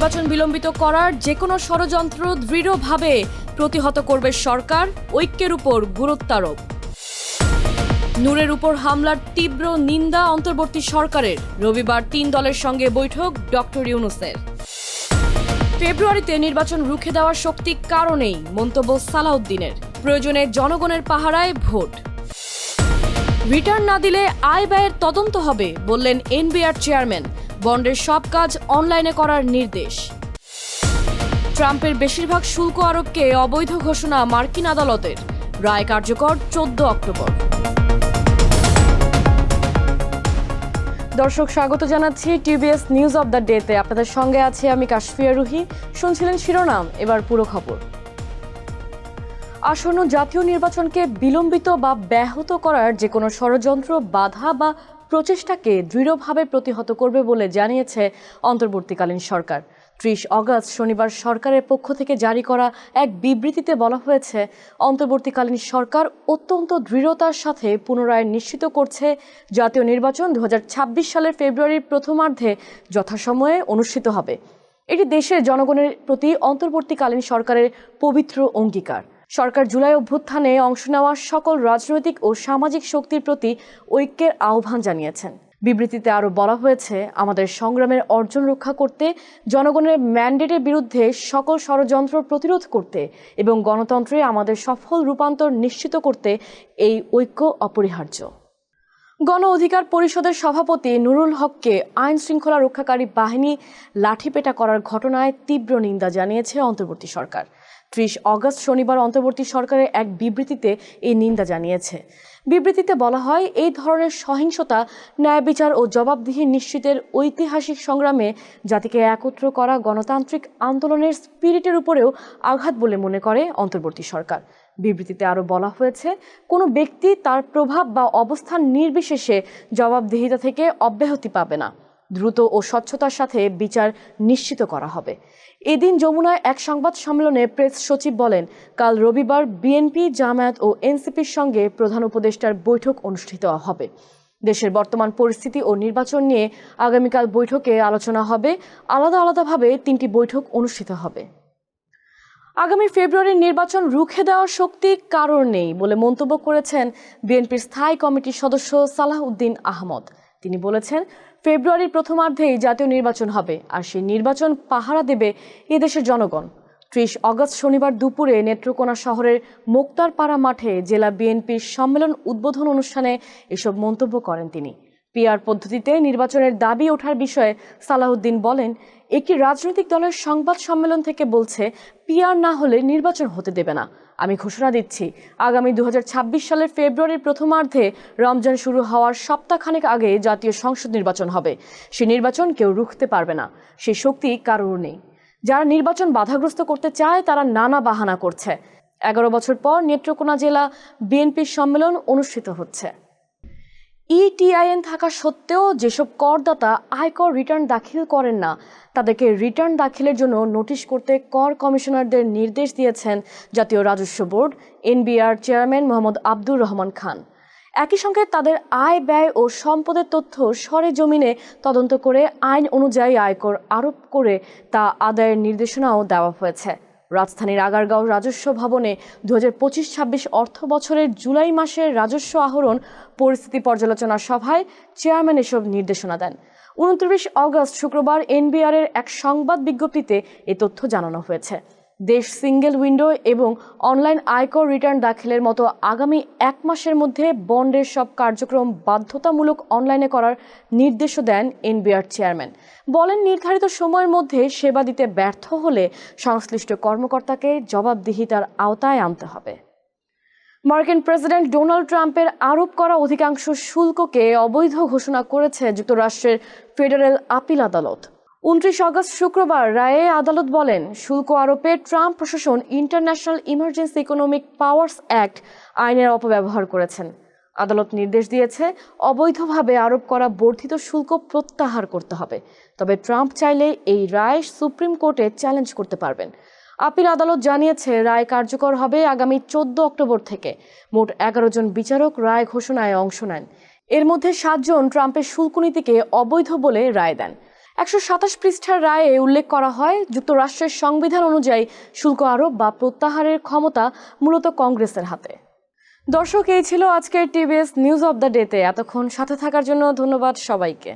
নির্বাচন বিলম্বিত করার যে কোনো ষড়যন্ত্র দৃঢ়ভাবে প্রতিহত করবে সরকার, ঐক্যের উপর গুরুত্বারোপ। নূরের উপর হামলার তীব্র নিন্দা অন্তর্বর্তী সরকারের, রবিবার 3 দলের সঙ্গে বৈঠক ডক্টর ইউনূসের। ফেব্রুয়ারিতে নির্বাচন রুখে দেওয়ার শক্তি কারণেই, মন্তব্য সালাউদ্দিনের। প্রয়োজনে জনগণের পাহারায় ভোট। রিটার্ন না দিলে আয় ব্যয়ের তদন্ত হবে, বললেন এনবিআর চেয়ারম্যান। বন্ডের সব কাজ অনলাইনে করার নির্দেশ। ট্রাম্পের বেশিরভাগ শুল্ক আরোপকে অবৈধ ঘোষণা মার্কিন আদালতের, রায় কার্যকর 14 অক্টোবর। দর্শক, স্বাগত জানাচ্ছি টিভিএস নিউজ অব দ্য ডেতে। আপনাদের সঙ্গে আছি আমি কাশফিয়া রুহি। শুনছিলেন শিরোনাম, এবার পুরো খবর। আসন্ন জাতীয় নির্বাচনকে বিলম্বিত বা ব্যাহত করার যে কোনো ষড়যন্ত্র, বাধা বা প্রচেষ্টাকে দৃঢ়ভাবে প্রতিহত করবে বলে জানিয়েছে অন্তর্বর্তীকালীন সরকার। 30 অগস্ট শনিবার সরকারের পক্ষ থেকে জারি করা এক বিবৃতিতে বলা হয়েছে, অন্তর্বর্তীকালীন সরকার অত্যন্ত দৃঢ়তার সাথে পুনরায় নিশ্চিত করছে জাতীয় নির্বাচন 2026 সালের ফেব্রুয়ারির প্রথমার্ধে যথাসময়ে অনুষ্ঠিত হবে। এটি দেশের জনগণের প্রতি অন্তর্বর্তীকালীন সরকারের পবিত্র অঙ্গীকার। সরকার জুলাই অভ্যুত্থানে অংশ নেওয়া সকল রাজনৈতিক ও সামাজিক শক্তির প্রতি ঐক্যের আহ্বান জানিয়েছেন। বিবৃতিতে আরও বলা হয়েছে, আমাদের সংগ্রামের অর্জন রক্ষা করতে, জনগণের ম্যান্ডেটের বিরুদ্ধে সকল ষড়যন্ত্র প্রতিরোধ করতে এবং গণতন্ত্রে আমাদের সফল রূপান্তর নিশ্চিত করতে এই ঐক্য অপরিহার্য। গণ অধিকার পরিষদের সভাপতি নুরুল হককে আইন শৃঙ্খলা রক্ষাকারী বাহিনী লাঠিপেটা করার ঘটনায় তীব্র নিন্দা জানিয়েছে অন্তর্বর্তী সরকার। 30 অগস্ট শনিবার অন্তর্বর্তী সরকারের এক বিবৃতিতে এই নিন্দা জানিয়েছে। বিবৃতিতে বলা হয়, এই ধরনের সহিংসতা ন্যায় বিচার ও জবাবদিহি নিশ্চিতের ঐতিহাসিক সংগ্রামে জাতিকে একত্র করা গণতান্ত্রিক আন্দোলনের স্পিরিটের উপরেও আঘাত বলে মনে করে অন্তর্বর্তী সরকার। বিবৃতিতে আরও বলা হয়েছে, কোনো ব্যক্তি তার প্রভাব বা অবস্থান নির্বিশেষে জবাবদিহিতা থেকে অব্যাহতি পাবে না। দ্রুত ও স্বচ্ছতার সাথে বিচার নিশ্চিত করা হবে। এদিন যমুনায় এক সংবাদ সম্মেলনে প্রেস সচিব বলেন, কাল রবিবার বিএনপি, জামায়াত ও এনসিপির সঙ্গে প্রধান উপদেষ্টার বৈঠক অনুষ্ঠিত হবে। দেশের বর্তমান পরিস্থিতি ও নির্বাচন নিয়ে আগামীকাল বৈঠকে আলোচনা হবে। আলাদা আলাদাভাবে 3টি বৈঠক অনুষ্ঠিত হবে। আগামী ফেব্রুয়ারির নির্বাচন রুখে দেওয়ার শক্তি কারোর নেই বলে মন্তব্য করেছেন বিএনপির স্থায়ী কমিটির সদস্য সালাউদ্দিন আহমদ। তিনি বলেছেন, ফেব্রুয়ারির প্রথমার্ধেই জাতীয় নির্বাচন হবে, আর সেই নির্বাচন পাহারা দেবে এদেশের জনগণ। 30 অগস্ট শনিবার দুপুরে নেত্রকোনা শহরের মোক্তারপাড়া মাঠে জেলা বিএনপির সম্মেলন উদ্বোধন অনুষ্ঠানে এসব মন্তব্য করেন তিনি। পিআর পদ্ধতিতে নির্বাচনের দাবি ওঠার বিষয়ে সালাউদ্দিন বলেন, একটি রাজনৈতিক দলের সংবাদ সম্মেলন থেকে বলছে পিআর না হলে নির্বাচন হতে দেবে না। আমি ঘোষণা দিচ্ছি, আগামী 2026 সালের ফেব্রুয়ারির প্রথমার্ধে রমজান শুরু হওয়ার সপ্তাহখানেক আগে জাতীয় সংসদ নির্বাচন হবে। সেই নির্বাচন কেউ রুখতে পারবে না, সেই শক্তি কারোর নেই। যারা নির্বাচন বাধাগ্রস্ত করতে চায় তারা নানা বাহানা করছে। 11 বছর পর নেত্রকোনা জেলা বিএনপির সম্মেলন অনুষ্ঠিত হচ্ছে। ইটিআইএন থাকা সত্ত্বেও যেসব করদাতা আয়কর রিটার্ন দাখিল করেন না, তাদেরকে রিটার্ন দাখিলের জন্য নোটিশ করতে কর কমিশনারদের নির্দেশ দিয়েছেন জাতীয় রাজস্ব বোর্ড, এনবিআর চেয়ারম্যান মোহাম্মদ আব্দুর রহমান খান। একই সঙ্গে তাদের আয়, ব্যয় ও সম্পদের তথ্য সরেজমিনে তদন্ত করে আইন অনুযায়ী আয়কর আরোপ করে তা আদায়ের নির্দেশনাও দেওয়া হয়েছে। রাজধানীর আগারগাঁও রাজস্ব ভবনে 2025-26 অর্থ বছরের জুলাই মাসের রাজস্ব আহরণ পরিস্থিতি পর্যালোচনা সভায় চেয়ারম্যান এসব নির্দেশনা দেন। 29 অগস্ট শুক্রবার এনবিআরের এক সংবাদ বিজ্ঞপ্তিতে এ তথ্য জানানো হয়েছে। দেশ সিঙ্গেল উইন্ডো এবং অনলাইন আয়কর রিটার্ন দাখিলের মতো আগামী 1 মাসের মধ্যে বন্ডের সব কার্যক্রম বাধ্যতামূলক অনলাইনে করার নির্দেশও দেন এনবিআর চেয়ারম্যান। বলেন, নির্ধারিত সময়ের মধ্যে সেবা দিতে ব্যর্থ হলে সংশ্লিষ্ট কর্মকর্তাকে জবাবদিহিতার আওতায় আনতে হবে। মার্কিন প্রেসিডেন্ট ডোনাল্ড ট্রাম্পের আরোপ করা অধিকাংশ শুল্ককে অবৈধ ঘোষণা করেছে যুক্তরাষ্ট্রের ফেডারেল আপিল আদালত। 29 অগস্ট শুক্রবার রায়ে আদালত বলেন, শুল্ক আরোপে ট্রাম্প প্রশাসন international emergency economic powers act আইনের অপব্যবহার করেছেন। আদালত নির্দেশ দিয়েছে, অবৈধভাবে আরোপ করা বর্ধিত শুল্ক প্রত্যাহার করতে হবে। তবে ট্রাম্প চাইলে এই রায় সুপ্রিম কোর্টে চ্যালেঞ্জ করতে পারবেন। আপিল আদালত জানিয়েছে, রায় কার্যকর হবে আগামী 14 অক্টোবর থেকে। মোট 11 জন বিচারক রায় ঘোষণায় অংশ নেন। এর মধ্যে 7 জন ট্রাম্পের শুল্ক নীতিকে অবৈধ বলে রায় দেন। 127 পৃষ্ঠার রায়ে উল্লেখ করা হয়, যুক্তরাষ্ট্রের সংবিধান অনুযায়ী শুল্ক আরোপ বা প্রত্যাহারের ক্ষমতা মূলত কংগ্রেসের হাতে। দর্শক, এই ছিল আজকের টিভিএস নিউজ অব দ্য ডেতে। এতক্ষণ সাথে থাকার জন্য ধন্যবাদ সবাইকে।